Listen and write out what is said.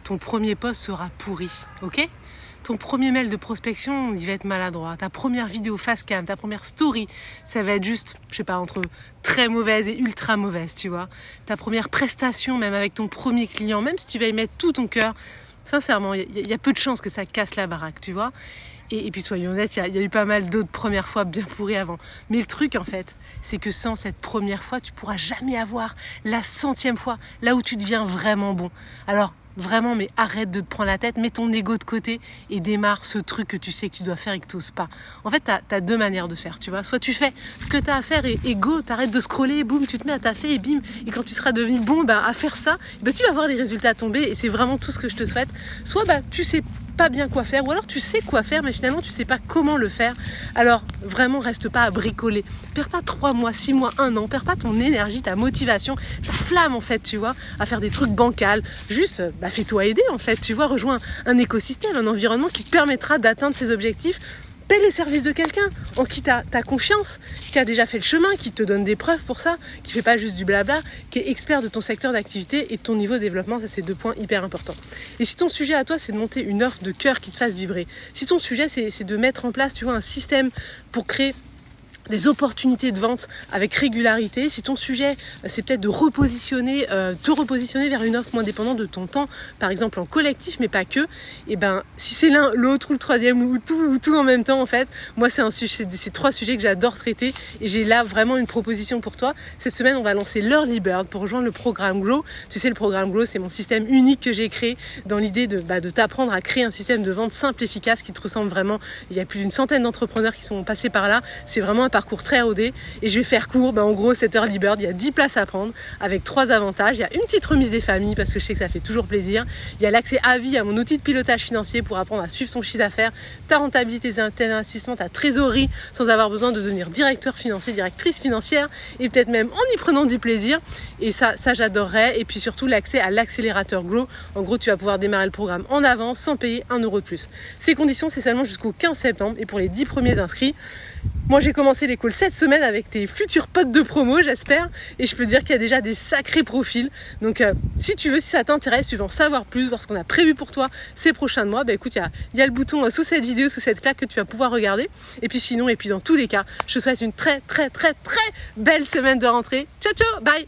ton premier post sera pourri, ok ? Ton premier mail de prospection, il va être maladroit. Ta première vidéo face cam, ta première story, ça va être juste, je sais pas, entre très mauvaise et ultra mauvaise, tu vois. Ta première prestation, même avec ton premier client, même si tu vas y mettre tout ton cœur, sincèrement, il y a peu de chances que ça casse la baraque, tu vois. Et puis soyons honnêtes, il y a eu pas mal d'autres premières fois bien pourries avant. Mais le truc en fait, c'est que sans cette première fois, tu pourras jamais avoir la 100e fois, là où tu deviens vraiment bon. Alors vraiment, mais arrête de te prendre la tête, mets ton ego de côté et démarre ce truc que tu sais que tu dois faire et que tu n'oses pas. En fait, t'as deux manières de faire, tu vois. Soit tu fais ce que tu as à faire et go, t'arrêtes de scroller, boum, tu te mets à taffer et bim. Et quand tu seras devenu bon à faire ça, tu vas voir les résultats tomber et c'est vraiment tout ce que je te souhaite. Soit tu sais pas bien quoi faire, ou alors tu sais quoi faire mais finalement tu sais pas comment le faire. Alors vraiment reste pas à bricoler, perds pas 3 mois, 6 mois, 1 an, perds pas ton énergie, ta motivation, ta flamme en fait, tu vois, à faire des trucs bancals. Juste fais-toi aider en fait, tu vois, rejoins un écosystème, un environnement qui te permettra d'atteindre ces objectifs. Paie les services de quelqu'un en qui t'as confiance, qui a déjà fait le chemin, qui te donne des preuves pour ça, qui fait pas juste du blabla, qui est expert de ton secteur d'activité et de ton niveau de développement. Ça, c'est 2 points hyper importants. Et si ton sujet à toi, c'est de monter une offre de cœur qui te fasse vibrer, si ton sujet, c'est de mettre en place, tu vois, un système pour créer des opportunités de vente avec régularité, si ton sujet c'est peut-être de te repositionner vers une offre moins dépendante de ton temps, par exemple en collectif mais pas que, et si c'est l'un, l'autre ou le troisième ou tout en même temps en fait, moi c'est ces 3 sujets que j'adore traiter et j'ai là vraiment une proposition pour toi. Cette semaine on va lancer l'Early Bird pour rejoindre le programme Grow. Tu sais, le programme Grow, c'est mon système unique que j'ai créé dans l'idée de t'apprendre à créer un système de vente simple, efficace, qui te ressemble vraiment. Il y a plus d'une centaine d'entrepreneurs qui sont passés par là, c'est vraiment un parcours très rodé et je vais faire court. En gros, cette Early Bird, il y a 10 places à prendre avec 3 avantages. Il y a une petite remise des familles parce que je sais que ça fait toujours plaisir. Il y a l'accès à vie à mon outil de pilotage financier pour apprendre à suivre son chiffre d'affaires, ta rentabilité, tes investissements, ta trésorerie sans avoir besoin de devenir directeur financier, directrice financière et peut-être même en y prenant du plaisir. Et ça j'adorerais. Et puis surtout l'accès à l'accélérateur Grow. En gros, tu vas pouvoir démarrer le programme en avance sans payer 1 euro de plus. Ces conditions, c'est seulement jusqu'au 15 septembre et pour les 10 premiers inscrits. Moi, j'ai commencé les calls cette semaine avec tes futurs potes de promo, j'espère. Et je peux te dire qu'il y a déjà des sacrés profils. Donc, si tu veux, si ça t'intéresse, tu veux en savoir plus, voir ce qu'on a prévu pour toi ces prochains mois, écoute, il y a le bouton sous cette vidéo, sous cette claque que tu vas pouvoir regarder. Et puis sinon, dans tous les cas, je te souhaite une très, très, très, très belle semaine de rentrée. Ciao, ciao, bye!